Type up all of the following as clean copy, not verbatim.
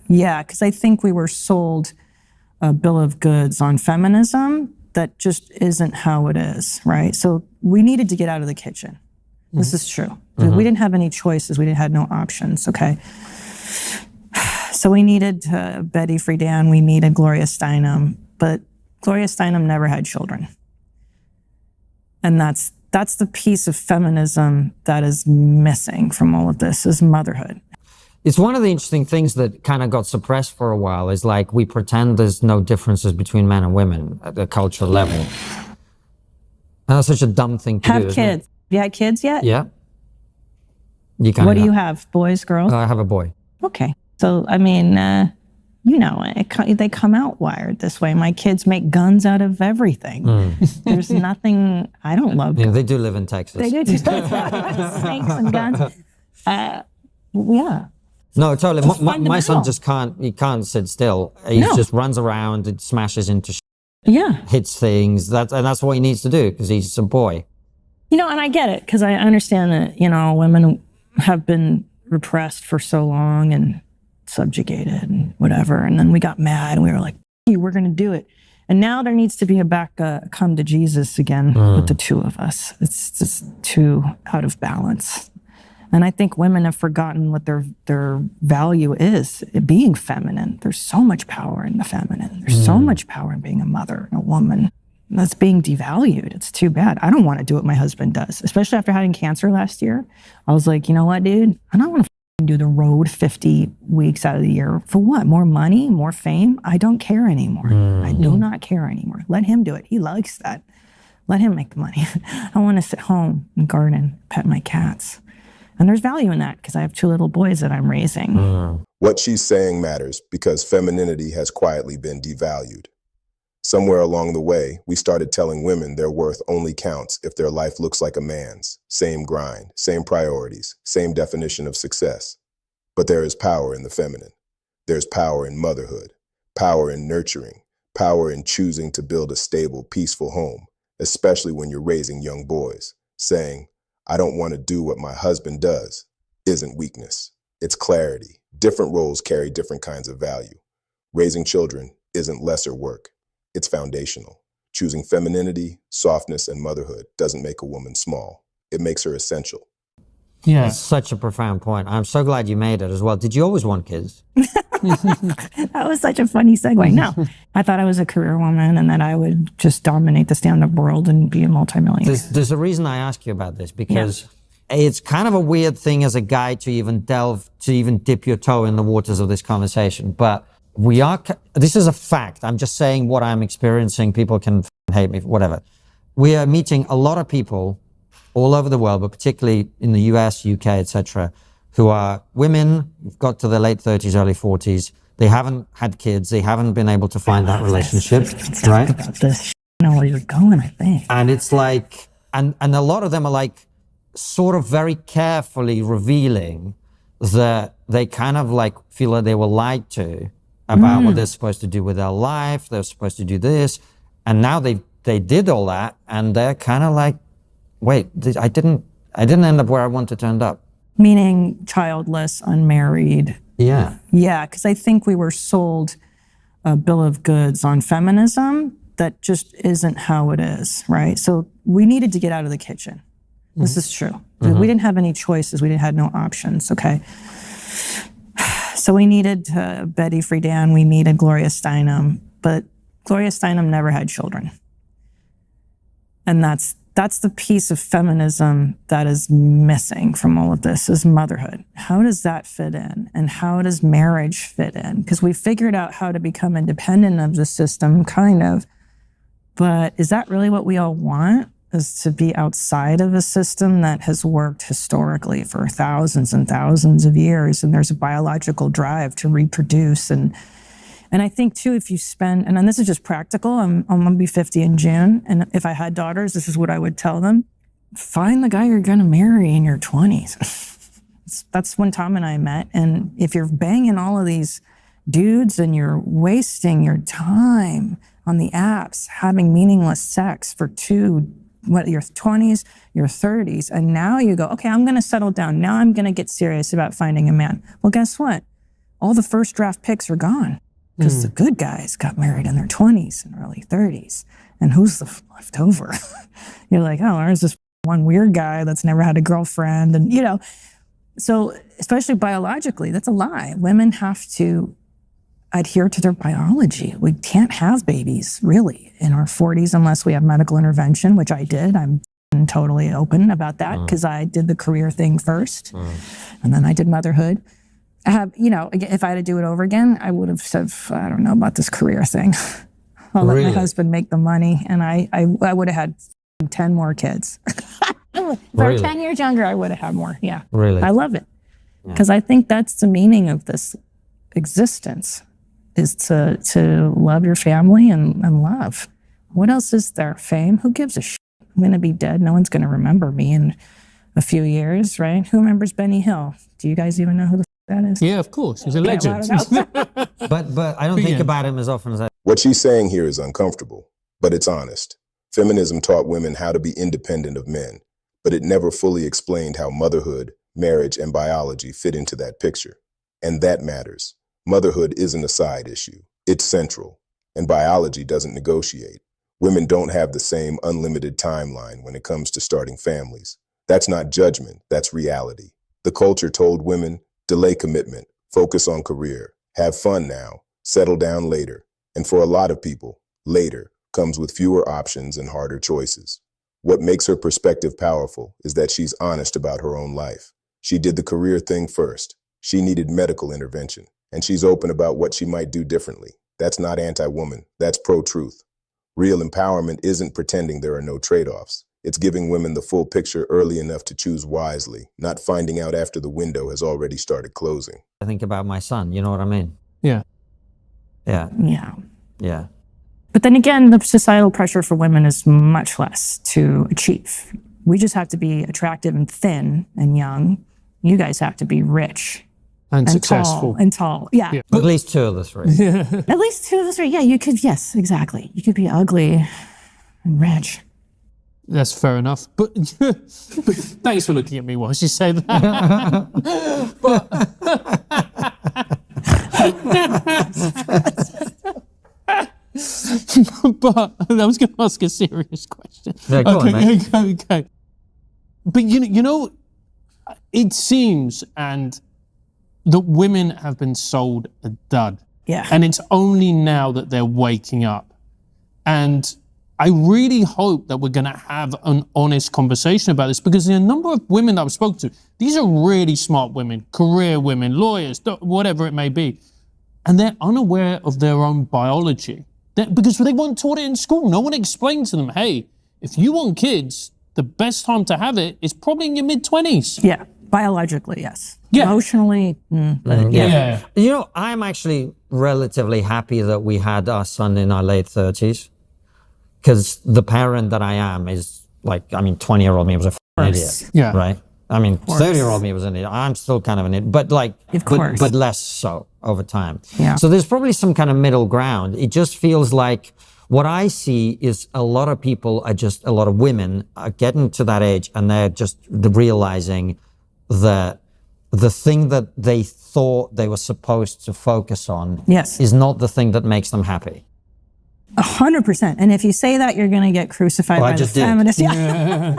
Yeah, because I think we were sold a bill of goods on feminism that just isn't how it is, right? So we needed to get out of the kitchen. Mm-hmm. This is true. Mm-hmm. We didn't have any choices. We had no options, okay? So we needed Betty Friedan, we needed Gloria Steinem, but Gloria Steinem never had children. And that's the piece of feminism that is missing from all of this, is motherhood. It's one of the interesting things that kind of got suppressed for a while, is like we pretend there's no differences between men and women at the cultural level. And that's such a dumb thing to do. Have kids. Have you had kids yet? Yeah. What do you have? Boys, girls? I have a boy. Okay. So, I mean, they come out wired this way. My kids make guns out of everything. There's nothing, I don't love. Yeah, they do live in Texas. They do. Snakes and guns. Yeah. No, totally. My son just can't sit still. He just runs around and smashes into hits things. That's what he needs to do because he's a boy. And I get it because I understand that, women have been repressed for so long and subjugated and whatever. And then we got mad and we were like, hey, we're going to do it. And now there needs to be a come to Jesus again with the two of us. It's just too out of balance. And I think women have forgotten what their value is, being feminine. There's so much power in the feminine. There's so much power in being a mother and a woman. That's being devalued. It's too bad. I don't want to do what my husband does, especially after having cancer last year. I was like, you know what, dude? I don't want to do the road 50 weeks out of the year. For what? More money? More fame? I don't care anymore. I do not care anymore. Let him do it. He likes that. Let him make the money. I want to sit home and garden, pet my cats. And there's value in that because I have 2 little boys that I'm raising. What she's saying matters because femininity has quietly been devalued. Somewhere along the way, we started telling women their worth only counts if their life looks like a man's. Same grind, same priorities, same definition of success. But there is power in the feminine. There's power in motherhood, power in nurturing, power in choosing to build a stable, peaceful home, especially when you're raising young boys. Saying, I don't want to do what my husband does, isn't weakness. It's clarity. Different roles carry different kinds of value. Raising children isn't lesser work. It's foundational. Choosing femininity, softness, and motherhood doesn't make a woman small. It makes her essential. Yeah. That's such a profound point. I'm so glad you made it as well. Did you always want kids? That was such a funny segue. No, I thought I was a career woman and that I would just dominate the stand-up world and be a multimillionaire. There's a reason I ask you about this because it's kind of a weird thing as a guy to even dip your toe in the waters of this conversation. But this is a fact. I'm just saying what I'm experiencing. People can hate me, whatever. We are meeting a lot of people all over the world, but particularly in the US, UK, etc., who are women, got to their late 30s, early 40s. They haven't had kids. They haven't been able to find that relationship, right? About this. I know where you're going, I think. And it's like, and a lot of them are like sort of very carefully revealing that they kind of like feel that they were lied to about what they're supposed to do with their life. They're supposed to do this. And now they did all that and they're kind of like, wait, I didn't end up where I wanted to end up. Meaning childless, unmarried. Yeah. Yeah, because I think we were sold a bill of goods on feminism that just isn't how it is, right? So we needed to get out of the kitchen. This is true. We didn't have any choices. We had no options, okay? So we needed Betty Friedan, we needed Gloria Steinem, but Gloria Steinem never had children. And that's the piece of feminism that is missing from all of this, is motherhood. How does that fit in? And how does marriage fit in? Because we figured out how to become independent of the system, kind of. But is that really what we all want? Is to be outside of a system that has worked historically for thousands and thousands of years, and there's a biological drive to reproduce. And I think too, if you spend, and this is just practical, I'm gonna be 50 in June, and if I had daughters, this is what I would tell them: find the guy you're gonna marry in your 20s. That's when Tom and I met, and if you're banging all of these dudes and you're wasting your time on the apps, having meaningless sex for your 20s, your 30s, and now you go, okay, I'm gonna settle down. Now I'm gonna get serious about finding a man. Well, guess what? all the first draft picks are gone because the good guys got married in their 20s and early 30s. And who's left over? You're like, oh, there's this one weird guy that's never had a girlfriend. And, you know, so especially biologically, that's a lie. Women have to adhere to their biology. We can't have babies, really, in our 40s unless we have medical intervention, which I did. I'm totally open about that because I did the career thing first. And then I did motherhood. I have, you know, if I had to do it over again, I would have said, I don't know about this career thing. I'll let my husband make the money. And I would have had 10 more kids. If I were 10 years younger, I would have had more. Yeah. Really? I love it. Because I think that's the meaning of this existence, is to love your family and love. What else is there? Fame? Who gives a shit? I'm going to be dead. No one's going to remember me in a few years, right? Who remembers Benny Hill? Do you guys even know who the that is? Yeah, of course. He's a legend. But I don't think about him as often as I... What she's saying here is uncomfortable, but it's honest. Feminism taught women how to be independent of men, but it never fully explained how motherhood, marriage, and biology fit into that picture. And that matters. Motherhood isn't a side issue. It's central. And biology doesn't negotiate. Women don't have the same unlimited timeline when it comes to starting families. That's not judgment, that's reality. The culture told women, delay commitment, focus on career, have fun now, settle down later. And for a lot of people, later comes with fewer options and harder choices. What makes her perspective powerful is that she's honest about her own life. She did the career thing first. She needed medical intervention, and she's open about what she might do differently. That's not anti-woman, that's pro-truth. Real empowerment isn't pretending there are no trade-offs. It's giving women the full picture early enough to choose wisely, not finding out after the window has already started closing. I think about my son, you know what I mean? Yeah. Yeah. Yeah. Yeah. But then again, the societal pressure for women is much less to achieve. We just have to be attractive and thin and young. You guys have to be rich And successful. Tall. Yeah. At least two of the three. At least two of the three. Yeah, you could, yes, exactly. You could be ugly and rich. That's fair enough. But thanks for looking at me while she said that. But I was going to ask a serious question. Yeah, go on, mate. Okay. But you know, it seems that women have been sold a dud. Yeah. And it's only now that they're waking up. And I really hope that we're going to have an honest conversation about this, because a number of women that I've spoken to, these are really smart women, career women, lawyers, whatever it may be. And they're unaware of their own biology because they weren't taught it in school. No one explained to them, hey, if you want kids, the best time to have it is probably in your mid-20s. Yeah, biologically, yes. Yeah. Emotionally, Yeah. You know, I'm actually relatively happy that we had our son in our late 30s. Because the parent that I am is like, 20-year-old me was a idiot. Yeah. Right? 30-year-old me was an idiot. I'm still kind of an idiot, but but less so over time. Yeah. So there's probably some kind of middle ground. It just feels like what I see is a lot of women are getting to that age and they're just realizing that the thing that they thought they were supposed to focus on is not the thing that makes them happy. 100%. And if you say that, you're going to get crucified by the feminists. Yeah.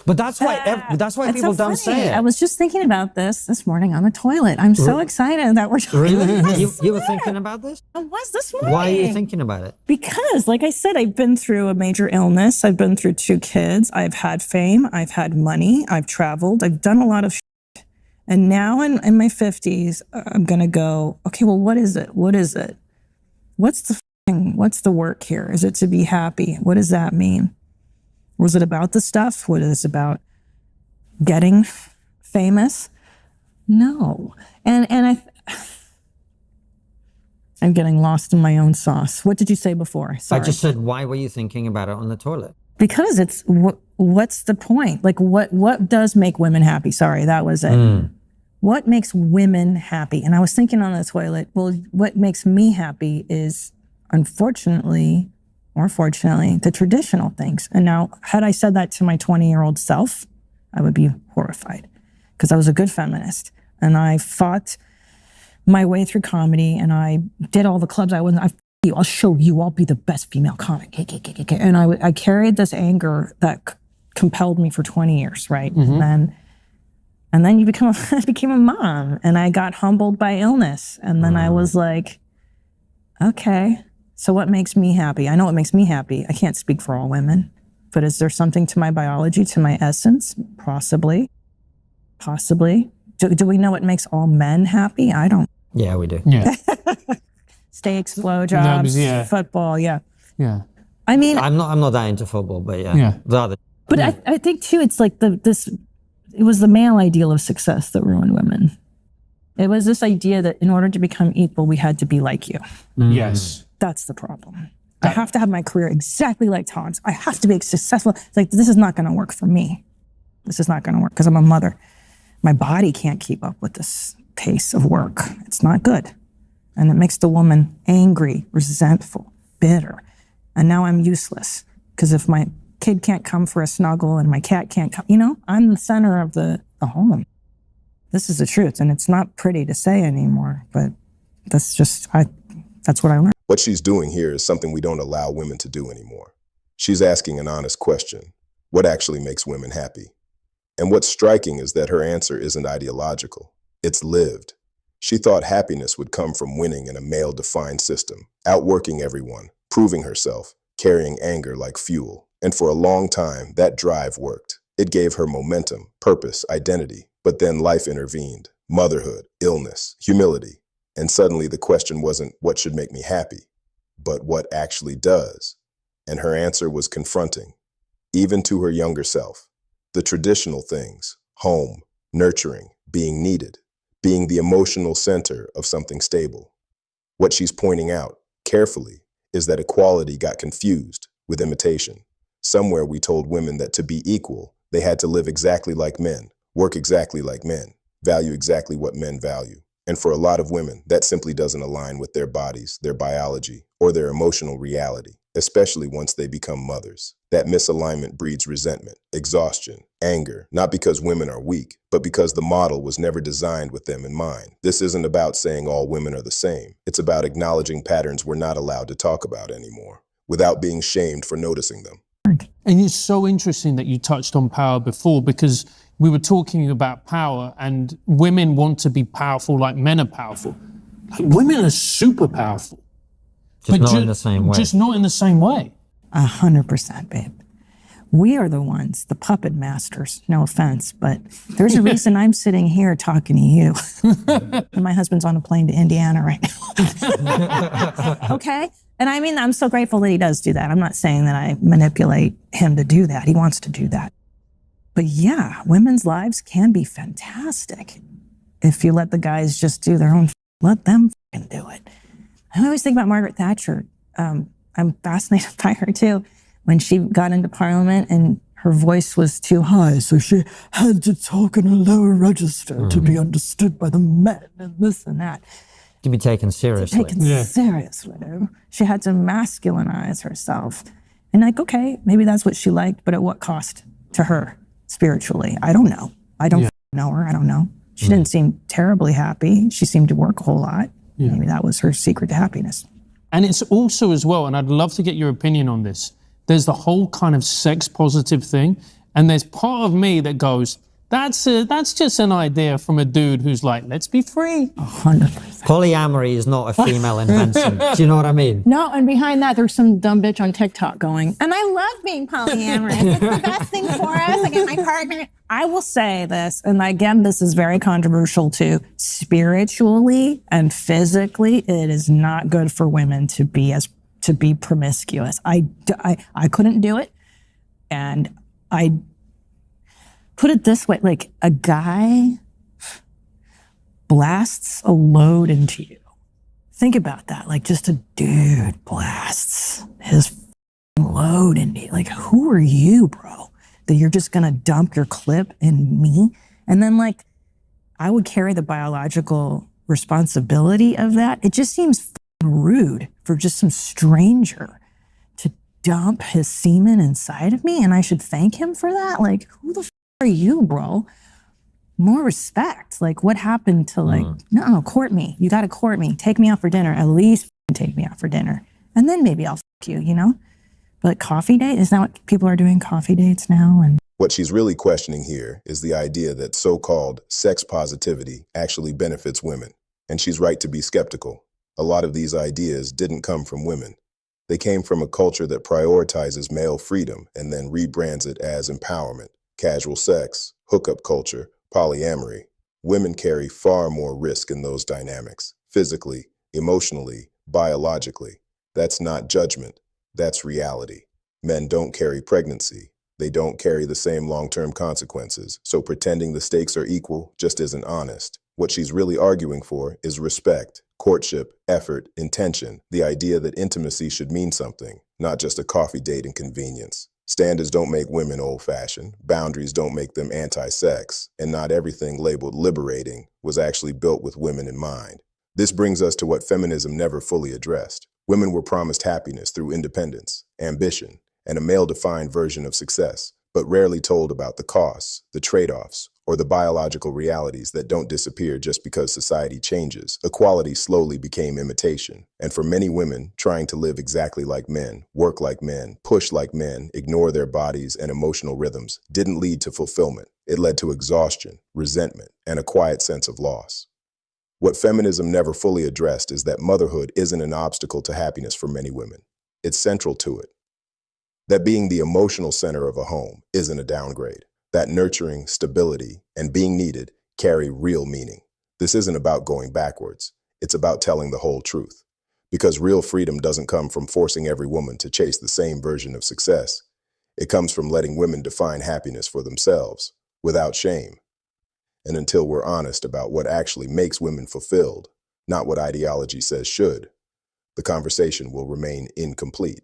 But that's why people don't say it. I was just thinking about this morning on the toilet. I'm so excited that we're talking about this. You were thinking about this? I was this morning. Why are you thinking about it? Because, like I said, I've been through a major illness. I've been through 2 kids. I've had fame. I've had money. I've traveled. I've done a lot of shit. And now in my 50s, I'm going to go, okay, well, what is it? What is it? What's the work here? Is it to be happy? What does that mean? Was it about the stuff? What is it about getting famous? No. And I'm getting lost in my own sauce. What did you say before? Sorry. I just said, why were you thinking about it on the toilet? Because it's, what's the point? Like, what does make women happy? Sorry, that was it. What makes women happy? And I was thinking on the toilet, well, what makes me happy is, unfortunately, or fortunately, the traditional things. And now, had I said that to my 20-year-old self, I would be horrified, because I was a good feminist. And I fought my way through comedy, and I did all the clubs I wasn't. I'll show you. I'll be the best female comic. And I carried this anger that compelled me for 20 years, right? And then I became a mom, and I got humbled by illness. And then I was like, okay, so what makes me happy? I know what makes me happy. I can't speak for all women, but is there something to my biology, to my essence? Possibly. Do we know what makes all men happy? I don't. Yeah, we do. Yeah. Steaks, blowjobs, football, yeah. I mean, I'm not that into football, but yeah. The other. But I think too, it's like it was the male ideal of success that ruined women. It was this idea that in order to become equal, we had to be like you. Yes. That's the problem. I have to have my career exactly like Todd's. I have to be successful. It's like, this is not going to work for me. This is not going to work because I'm a mother. My body can't keep up with this pace of work. It's not good. And it makes the woman angry, resentful, bitter. And now I'm useless because if my kid can't come for a snuggle and my cat can't come, I'm the center of the home. This is the truth. And it's not pretty to say anymore, but that's what I learned. What she's doing here is something we don't allow women to do anymore. She's asking an honest question. What actually makes women happy? And what's striking is that her answer isn't ideological. It's lived. She thought happiness would come from winning in a male-defined system, outworking everyone, proving herself, carrying anger like fuel. And for a long time, that drive worked. It gave her momentum, purpose, identity. But then life intervened. Motherhood, illness, humility. And suddenly the question wasn't what should make me happy, but what actually does. And her answer was confronting, even to her younger self. The traditional things, home, nurturing, being needed, being the emotional center of something stable. What she's pointing out, carefully, is that equality got confused with imitation. Somewhere we told women that to be equal, they had to live exactly like men, work exactly like men, value exactly what men value. And for a lot of women, that simply doesn't align with their bodies, their biology, or their emotional reality, especially once they become mothers. That misalignment breeds resentment, exhaustion, anger, not because women are weak, but because the model was never designed with them in mind. This isn't about saying all women are the same. It's about acknowledging patterns we're not allowed to talk about anymore, without being shamed for noticing them. And it's so interesting that you touched on power before, because we were talking about power and women want to be powerful like men are powerful. Like, women are super powerful. Just not in the same way. Just not in the same way. 100%, babe. We are the ones, the puppet masters, no offense, but there's a reason I'm sitting here talking to you. And my husband's on a plane to Indiana right now. Okay? And I mean, I'm so grateful that he does do that. I'm not saying that I manipulate him to do that. He wants to do that. But yeah, women's lives can be fantastic if you let the guys just do their own, let them do it. I always think about Margaret Thatcher. I'm fascinated by her too. When she got into Parliament and her voice was too high, so she had to talk in a lower register to be understood by the men and this and that. To be taken seriously. Seriously. She had to masculinize herself. And like, okay, maybe that's what she liked, but at what cost to her spiritually? I don't know. I don't know her. I don't know. She didn't seem terribly happy. She seemed to work a whole lot. Maybe that was her secret to happiness. And it's also as well, and I'd love to get your opinion on this, there's the whole kind of sex positive thing. And there's part of me that goes, that's just an idea from a dude who's like, let's be free. 100%. Polyamory is not a female invention. Do you know what I mean? No, and behind that, there's some dumb bitch on TikTok going, and I love being polyamorous. It's the best thing for us. I get my partner. I will say this, and again, this is very controversial too. Spiritually and physically, it is not good for women to be promiscuous. I couldn't do it, and I put it this way, like a guy blasts a load into you. Think about that, like just a dude blasts his load into you. Like, who are you, bro? That you're just gonna dump your clip in me? And then like, I would carry the biological responsibility of that. It just seems rude for just some stranger to dump his semen inside of me, and I should thank him for that? Like, who the are you, bro? more respect. Like, what happened to like, no, court me. You got to court me. Take me out for dinner. At least take me out for dinner. And then maybe I'll you, you know? But coffee date, is that what people are doing, coffee dates now? And What she's really questioning here is the idea that so-called sex positivity actually benefits women. And she's right to be skeptical. A lot of these ideas didn't come from women. They came from a culture that prioritizes male freedom and then rebrands it as empowerment, casual sex, hookup culture, polyamory. Women carry far more risk in those dynamics, physically, emotionally, biologically. That's not judgment, that's reality. Men don't carry pregnancy. They don't carry the same long-term consequences, so pretending the stakes are equal just isn't honest. What she's really arguing for is respect, courtship, effort, intention, the idea that intimacy should mean something, not just a coffee date and convenience. Standards don't make women old-fashioned, boundaries don't make them anti-sex, and not everything labeled liberating was actually built with women in mind. This brings us to what feminism never fully addressed. Women were promised happiness through independence, ambition, and a male-defined version of success, but rarely told about the costs, the trade-offs, or the biological realities that don't disappear just because society changes. Equality slowly became imitation, and for many women, trying to live exactly like men, work like men, push like men, ignore their bodies and emotional rhythms, didn't lead to fulfillment. It led to exhaustion, resentment, and a quiet sense of loss. What feminism never fully addressed is that motherhood isn't an obstacle to happiness for many women. It's central to it. That being the emotional center of a home isn't a downgrade. That nurturing, stability, and being needed carry real meaning. This isn't about going backwards. It's about telling the whole truth. Because real freedom doesn't come from forcing every woman to chase the same version of success. It comes from letting women define happiness for themselves, without shame. And until we're honest about what actually makes women fulfilled, not what ideology says should, the conversation will remain incomplete.